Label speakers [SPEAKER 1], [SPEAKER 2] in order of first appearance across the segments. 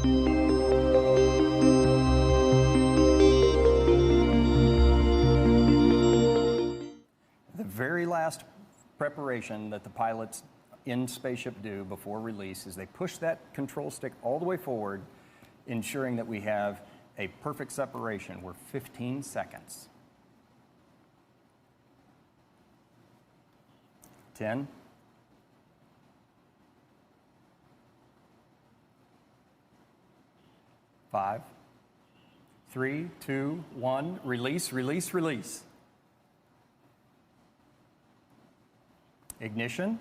[SPEAKER 1] The very last preparation that the pilots in spaceship do before release is they push that control stick all the way forward, ensuring that we have a perfect separation. We're 15 seconds. 10. 5, 3, 2, 1. Release, release, release. Ignition.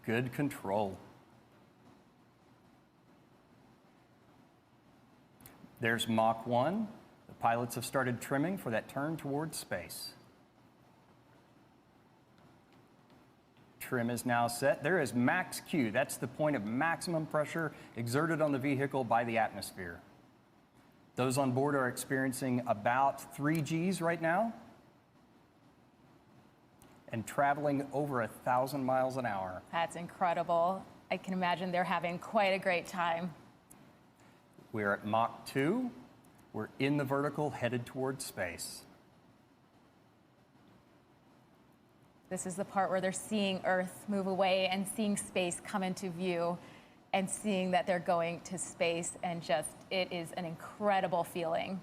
[SPEAKER 1] Good control. There's Mach 1. The pilots have started trimming for that turn towards space. Trim is now set. There is max Q. That's the point of maximum pressure exerted on the vehicle by the atmosphere. Those on board are experiencing about 3 Gs right now and traveling over 1,000 miles an hour.
[SPEAKER 2] That's incredible. I can imagine they're having quite a great time.
[SPEAKER 1] We're at Mach 2. We're in the vertical, headed towards space.
[SPEAKER 2] This is the part where they're seeing Earth move away and seeing space come into view and seeing that they're going to space, and just, it is an incredible feeling.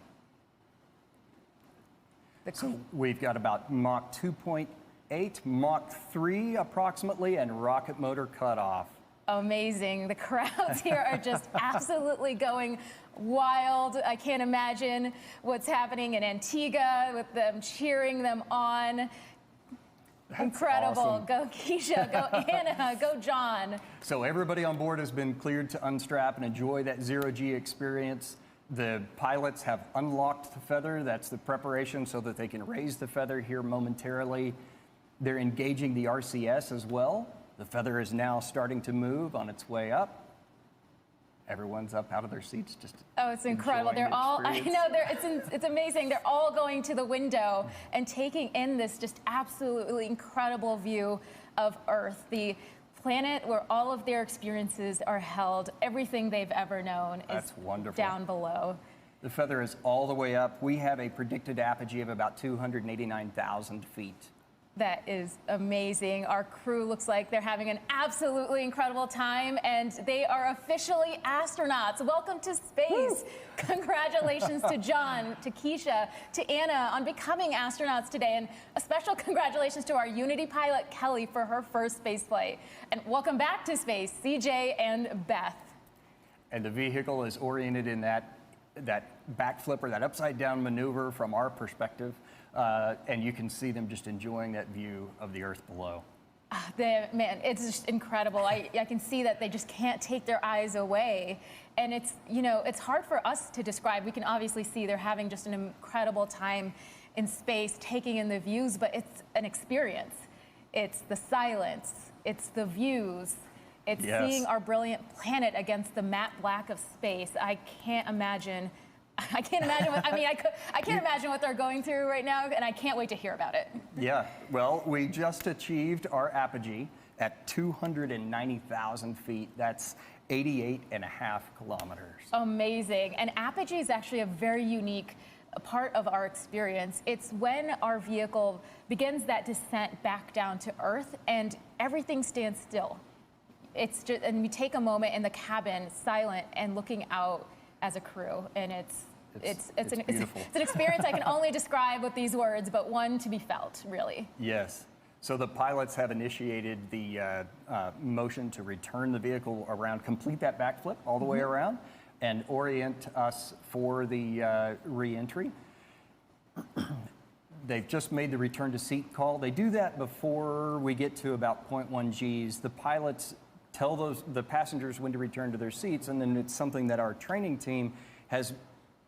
[SPEAKER 1] So we've got about Mach 2.8, Mach 3 approximately, and rocket motor cutoff.
[SPEAKER 2] Amazing. The crowds here are just absolutely going wild. I can't imagine what's happening in Antigua with them cheering them on. That's incredible. Awesome. Go Keisha, go Anna, go John.
[SPEAKER 1] So everybody on board has been cleared to unstrap and enjoy that zero-G experience. The pilots have unlocked the feather. That's the preparation so that they can raise the feather here momentarily. They're engaging the RCS as well. The feather is now starting to move on its way up. Everyone's up out of their seats, just
[SPEAKER 2] it's incredible. They're all, I know, it's amazing. They're all going to the window and taking in this just absolutely incredible view of Earth, the planet where all of their experiences are held. Everything they've ever known is down below.
[SPEAKER 1] The feather is all the way up. We have a predicted apogee of about 289,000 feet.
[SPEAKER 2] That is amazing. Our crew looks like they're having an absolutely incredible time, and they are officially astronauts. Welcome to space. Woo! Congratulations to John, to Keisha, to Anna on becoming astronauts today, and a special congratulations to our Unity pilot, Kelly, for her first space flight. And welcome back to space, CJ and Beth.
[SPEAKER 1] And the vehicle is oriented in that backflip or that upside down maneuver from our perspective. And you can see them just enjoying that view of the Earth below.
[SPEAKER 2] Man, it's just incredible. I can see that they just can't take their eyes away. And it's, you know, it's hard for us to describe. We can obviously see they're having just an incredible time in space, taking in the views, but it's an experience. It's the silence, it's the views, it's seeing our brilliant planet against the matte black of space. I can't imagine what, I can't imagine what they're going through right now, and I can't wait to hear about it. Yeah,
[SPEAKER 1] well, we just achieved our apogee at 290,000 feet. That's 88.5 kilometers.
[SPEAKER 2] Amazing. And apogee is actually a very unique part of our experience. It's when our vehicle begins that descent back down to Earth, and everything stands still. It's just, and we take a moment in the cabin, silent and looking out as a crew, and it's an experience I can only describe with these words, but one to be felt, really.
[SPEAKER 1] Yes. So the pilots have initiated the motion to return the vehicle around, complete that backflip all the way around, and orient us for the re-entry. They've just made the return to seat call. They do that before we get to about 0.1 Gs. The pilots tell the passengers when to return to their seats, and then it's something that our training team has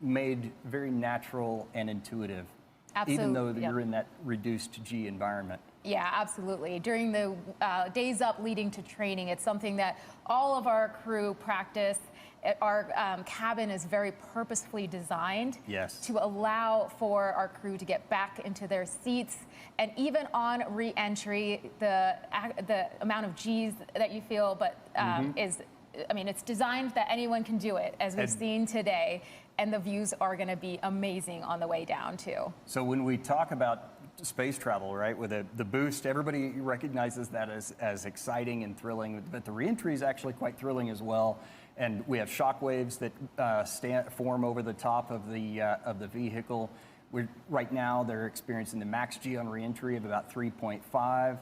[SPEAKER 1] made very natural and intuitive.
[SPEAKER 2] Absolutely.
[SPEAKER 1] Even though you're in that reduced G environment.
[SPEAKER 2] Yeah, absolutely. During the days up leading to training, it's something that all of our crew practice. Our cabin is very purposefully designed to allow for our crew to get back into their seats. And even on re-entry, the amount of G's that you feel is I mean, it's designed that anyone can do it, as we've seen today, and the views are going to be amazing on the way down, too.
[SPEAKER 1] So when we talk about space travel, right, with the boost, everybody recognizes that as exciting and thrilling, but the reentry is actually quite thrilling as well. And we have shock waves that form over the top of the vehicle. Right now, they're experiencing the max G on reentry of about 3.5.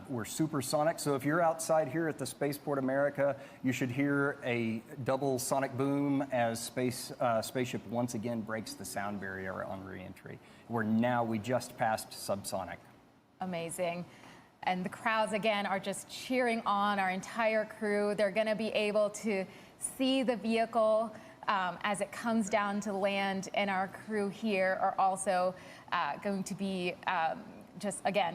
[SPEAKER 1] We're supersonic, so if you're outside here at the Spaceport America, you should hear a double sonic boom as spaceship once again breaks the sound barrier on reentry. We just passed subsonic. Amazing.
[SPEAKER 2] And the crowds, again, are just cheering on our entire crew. They're going to be able to see the vehicle as it comes down to land, and our crew here are also going to be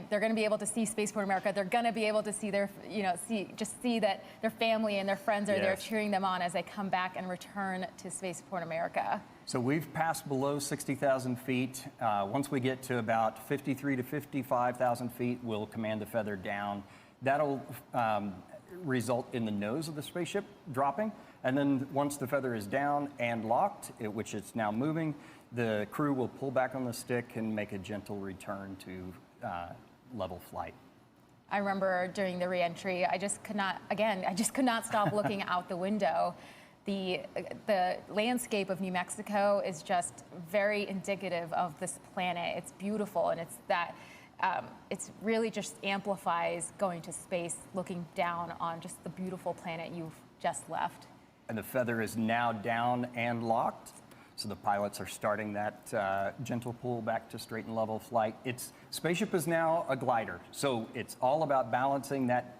[SPEAKER 2] they're going to be able to see Spaceport America. They're going to be able to see their, see that their family and their friends are there cheering them on as they come back and return to Spaceport America.
[SPEAKER 1] So we've passed below 60,000 feet. Once we get to about 53 to 55,000 feet, we'll command the feather down. That'll result in the nose of the spaceship dropping. And then once the feather is down and locked, which it's now moving, the crew will pull back on the stick and make a gentle return to level flight.
[SPEAKER 2] I remember during the reentry, I just could not stop looking out the window. The landscape of New Mexico is just very indicative of this planet. It's beautiful, and it's really just amplifies going to space, looking down on just the beautiful planet you've just left.
[SPEAKER 1] And the feather is now down and locked. So the pilots are starting that gentle pull back to straight and level flight. Spaceship is now a glider, so it's all about balancing that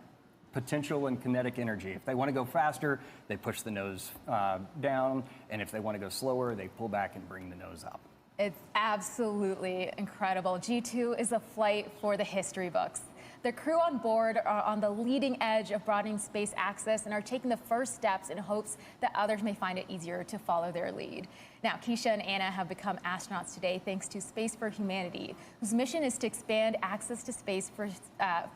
[SPEAKER 1] potential and kinetic energy. If they want to go faster, they push the nose down, and if they want to go slower, they pull back and bring the nose up.
[SPEAKER 2] It's absolutely incredible. G-02 is a flight for the history books. The crew on board are on the leading edge of broadening space access and are taking the first steps in hopes that others may find it easier to follow their lead. Now, Keisha and Anna have become astronauts today thanks to Space for Humanity, whose mission is to expand access to space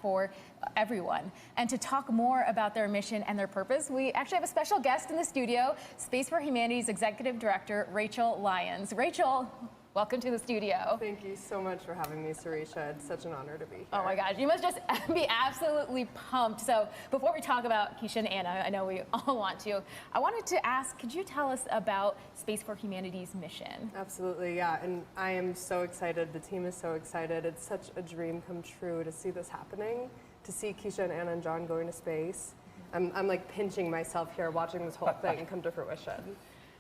[SPEAKER 2] for everyone. And to talk more about their mission and their purpose, we actually have a special guest in the studio, Space for Humanity's Executive Director, Rachel Lyons. Rachel, welcome to the studio.
[SPEAKER 3] Thank you so much for having me, Sarisha. It's such an honor to be here.
[SPEAKER 2] Oh my gosh, you must just be absolutely pumped. So before we talk about Keisha and Anna, I know we all want to, I wanted to ask, could you tell us about Space for Humanity's mission?
[SPEAKER 3] Absolutely, yeah, and I am so excited. The team is so excited. It's such a dream come true to see this happening, to see Keisha and Anna and John going to space. I'm like pinching myself here watching this whole thing come to fruition.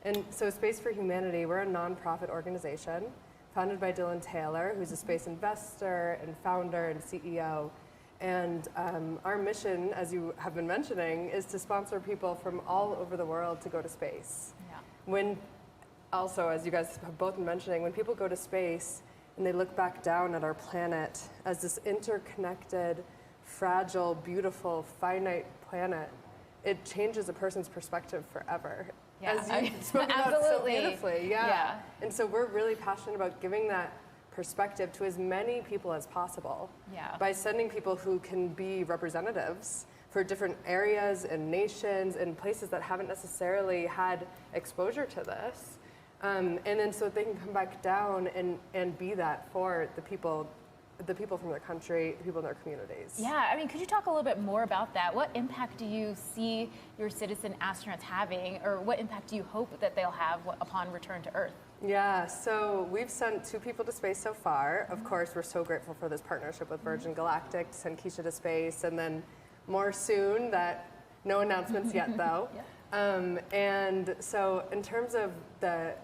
[SPEAKER 3] And so Space for Humanity, we're a nonprofit organization founded by Dylan Taylor, who's a space investor and founder and CEO. And our mission, as you have been mentioning, is to sponsor people from all over the world to go to space. Yeah. Also, as you guys have both been mentioning, when people go to space and they look back down at our planet as this interconnected, fragile, beautiful, finite planet, it changes a person's perspective forever.
[SPEAKER 2] Yeah,
[SPEAKER 3] as you spoke about so beautifully,
[SPEAKER 2] yeah.
[SPEAKER 3] And so we're really passionate about giving that perspective to as many people as possible by sending people who can be representatives for different areas and nations and places that haven't necessarily had exposure to this. And then so they can come back down and be that for the people from their country, people in their communities.
[SPEAKER 2] Yeah, I mean, could you talk a little bit more about that? What impact do you see your citizen astronauts having, or what impact do you hope that they'll have upon return to Earth?
[SPEAKER 3] Yeah, so we've sent 2 people to space so far. Of course, we're so grateful for this partnership with Virgin Galactic to send Keisha to space, and then more soon, no announcements yet though. And so in terms of the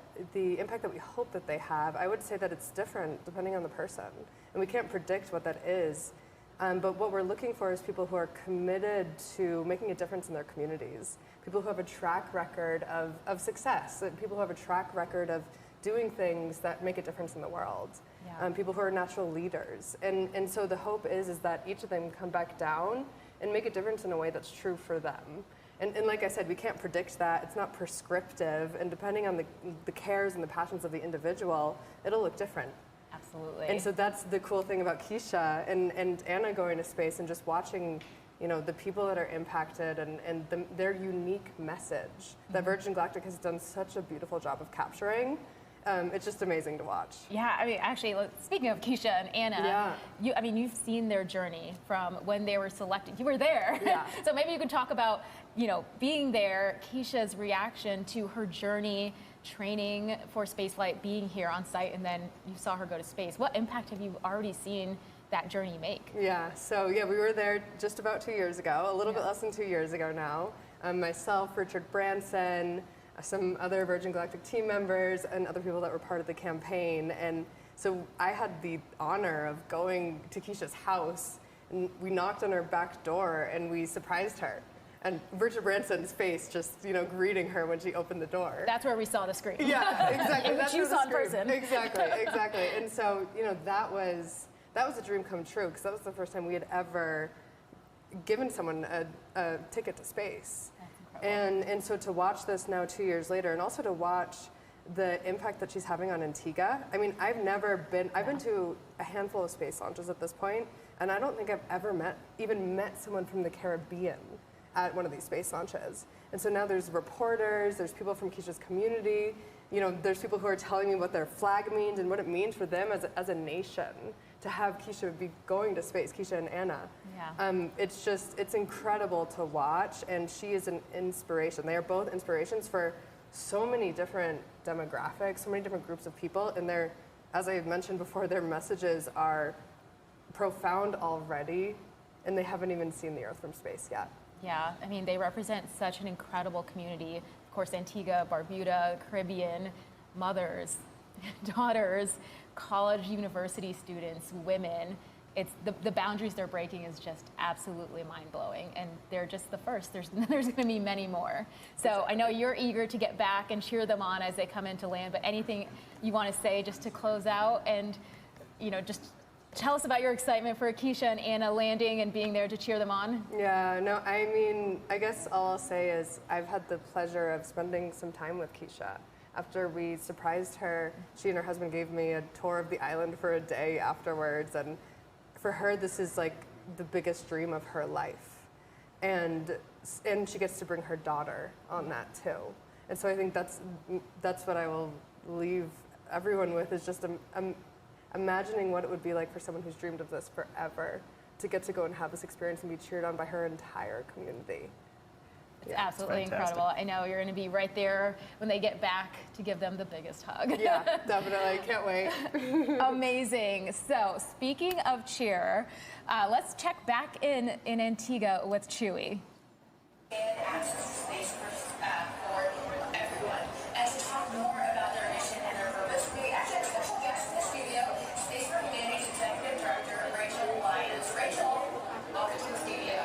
[SPEAKER 3] impact that we hope that they have, I would say that it's different depending on the person. And we can't predict what that is. But what we're looking for is people who are committed to making a difference in their communities, people who have a track record of success, people who have a track record of doing things that make a difference in the world, people who are natural leaders. And so the hope is that each of them come back down and make a difference in a way that's true for them. And like I said, we can't predict that. It's not prescriptive. And depending on the cares and the passions of the individual, it'll look different.
[SPEAKER 2] Absolutely.
[SPEAKER 3] And so that's the cool thing about Keisha and Anna going to space and just watching you know, the people that are impacted and their unique message that Virgin Galactic has done such a beautiful job of capturing. It's just amazing to watch.
[SPEAKER 2] Yeah, I mean, actually, speaking of Keisha and Anna, you've seen their journey from when they were selected. You were there.
[SPEAKER 3] Yeah.
[SPEAKER 2] So maybe you can talk about, you know, being there, Keisha's reaction to her journey, training for spaceflight, being here on site, and then you saw her go to space. What impact have you already seen that journey make?
[SPEAKER 3] Yeah, so we were there just about 2 years ago, a little bit less than 2 years ago now. Myself, Richard Branson, some other Virgin Galactic team members, and other people that were part of the campaign. And so I had the honor of going to Keisha's house, and we knocked on her back door and we surprised her. And Richard Branson's face just, you know, greeting her when she opened the door.
[SPEAKER 2] That's where we saw the screen.
[SPEAKER 3] Yeah, exactly.
[SPEAKER 2] Which you saw in person.
[SPEAKER 3] Exactly. And so, you know, that was a dream come true, because that was the first time we had ever given someone a ticket to space. And so to watch this now 2 years later, and also to watch the impact that she's having on Antigua. I mean, I've been to a handful of space launches at this point, and I don't think I've ever met someone from the Caribbean at one of these space launches. And so now there's reporters, there's people from Keisha's community, you know, there's people who are telling me what their flag means and what it means for them as a nation to have Keisha be going to space, Keisha and Anna.
[SPEAKER 2] Yeah.
[SPEAKER 3] It's incredible to watch, and she is an inspiration. They are both inspirations for so many different demographics, so many different groups of people, and as I mentioned before, their messages are profound already, and they haven't even seen the Earth from space yet.
[SPEAKER 2] Yeah, I mean, they represent such an incredible community. Of course, Antigua, Barbuda, Caribbean, mothers, daughters, college, university students, women. It's the boundaries they're breaking is just absolutely mind-blowing, and they're just the first. There's going to be many more. So I know you're eager to get back and cheer them on as they come into land, but anything you want to say just to close out, and you know, just tell us about your excitement for Keisha and Anna landing and being there to cheer them on.
[SPEAKER 3] Yeah, no, I mean, I guess all I'll say is I've had the pleasure of spending some time with Keisha. After we surprised her, she and her husband gave me a tour of the island for a day afterwards, and for her, this is like the biggest dream of her life. And she gets to bring her daughter on that too. And so I think that's what I will leave everyone with, is just imagining what it would be like for someone who's dreamed of this forever to get to go and have this experience and be cheered on by her entire community.
[SPEAKER 2] It's absolutely incredible. I know you're going to be right there when they get back to give them the biggest hug.
[SPEAKER 3] Yeah, definitely. Can't wait.
[SPEAKER 2] Amazing. So speaking of cheer, let's check back in Antigua with Chewy.
[SPEAKER 4] And access to space for everyone. And to talk more about their mission and their purpose, we actually have a special guest in the studio, Space for Humanity's Executive Director, Rachel Lyons. Rachel, welcome to the studio.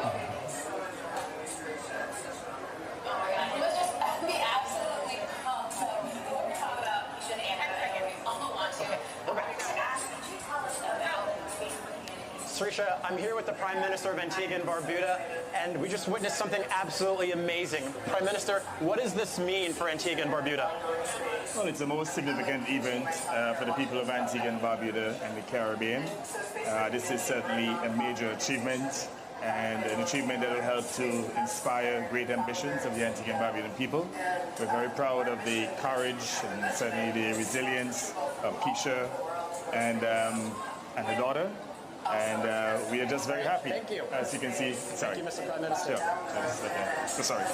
[SPEAKER 4] Oh my God, it was just we absolutely pumped. So before we talk about Keisha and Anna, and we all want to, I wanted to ask, could you tell us about Space for Humanity?
[SPEAKER 5] Srisha, I'm here with the Prime Minister of Antigua and Barbuda, and we just witnessed something absolutely amazing. Prime Minister, what does this mean for Antigua and Barbuda?
[SPEAKER 6] Well, it's the most significant event for the people of Antigua and Barbuda and the Caribbean. This is certainly a major achievement, and an achievement that will help to inspire great ambitions of the Antigua and Barbudan people. We're very proud of the courage and certainly the resilience of Keisha and her daughter. And we are just very happy.
[SPEAKER 5] Thank you.
[SPEAKER 6] As you can see, sorry.
[SPEAKER 5] Thank you, Mr. Prime Minister.
[SPEAKER 6] Sure. Okay. So sorry.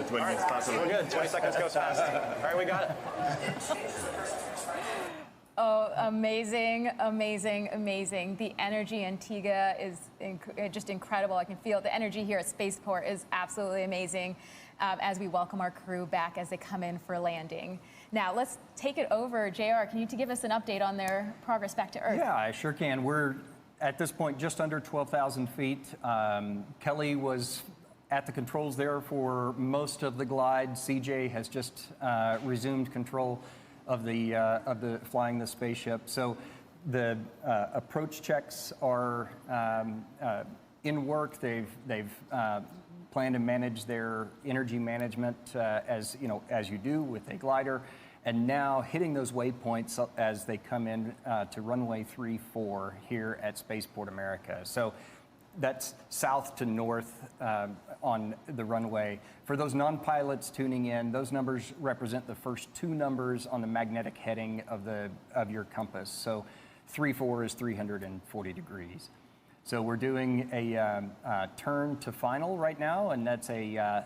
[SPEAKER 6] 20 minutes past.
[SPEAKER 5] We're good. 20 seconds goes fast. All right, we got it.
[SPEAKER 2] Oh, amazing, amazing, amazing. The energy in Antigua is just incredible. I can feel it. The energy here at Spaceport is absolutely amazing as we welcome our crew back as they come in for landing. Now, let's take it over. JR, can you give us an update on their progress back to Earth?
[SPEAKER 1] Yeah, I sure can. We're at this point just under 12,000 feet. Kelly was at the controls there for most of the glide. CJ has just resumed control of the flying the spaceship. So the approach checks are in work. They've planned to manage their energy management as you do with a glider, and now hitting those waypoints as they come in to runway 34 here at Spaceport America. So that's south to north on the runway. For those non-pilots tuning in, those numbers represent the first two numbers on the magnetic heading of your compass. So 34 is 340 degrees. So we're doing a turn to final right now, and that's a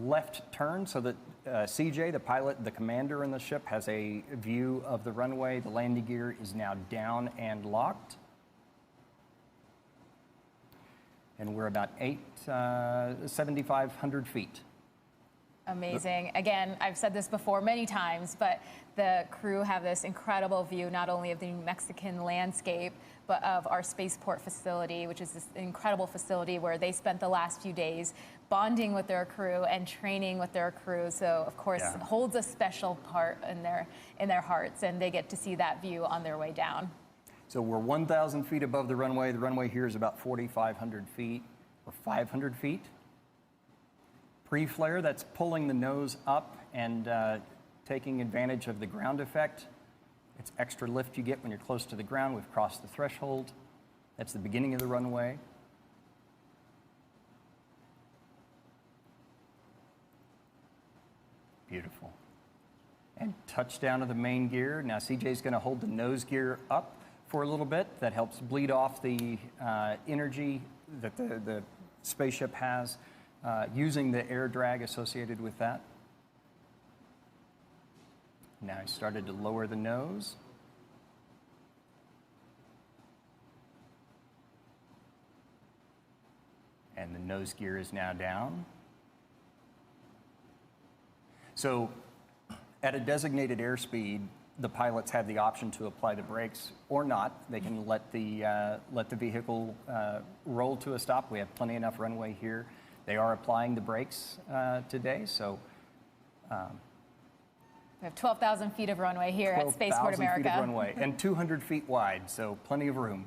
[SPEAKER 1] left turn so that CJ, the pilot, the commander in the ship, has a view of the runway. The landing gear is now down and locked. And we're about 7,500 feet.
[SPEAKER 2] Amazing. Again, I've said this before many times, but the crew have this incredible view, not only of the New Mexican landscape, but of our spaceport facility, which is this incredible facility where they spent the last few days bonding with their crew and training with their crew. So, of course, it holds a special part in their hearts, and they get to see that view on their way down.
[SPEAKER 1] So we're 1,000 feet above the runway. The runway here is about 4,500 feet or 500 feet. Pre-flare, that's pulling the nose up and taking advantage of the ground effect. It's extra lift you get when you're close to the ground. We've crossed the threshold. That's the beginning of the runway. Beautiful. And touchdown of the main gear. Now CJ's going to hold the nose gear up for a little bit. That helps bleed off the energy that the spaceship has, using the air drag associated with that. Now he started to lower the nose. And the nose gear is now down. So at a designated airspeed, the pilots have the option to apply the brakes or not. They can let the vehicle roll to a stop. We have plenty enough runway here. They are applying the brakes today, so.
[SPEAKER 2] We have 12,000 feet of runway here at Spaceport
[SPEAKER 1] 12,000
[SPEAKER 2] America.
[SPEAKER 1] feet of runway and 200 feet wide, so plenty of room.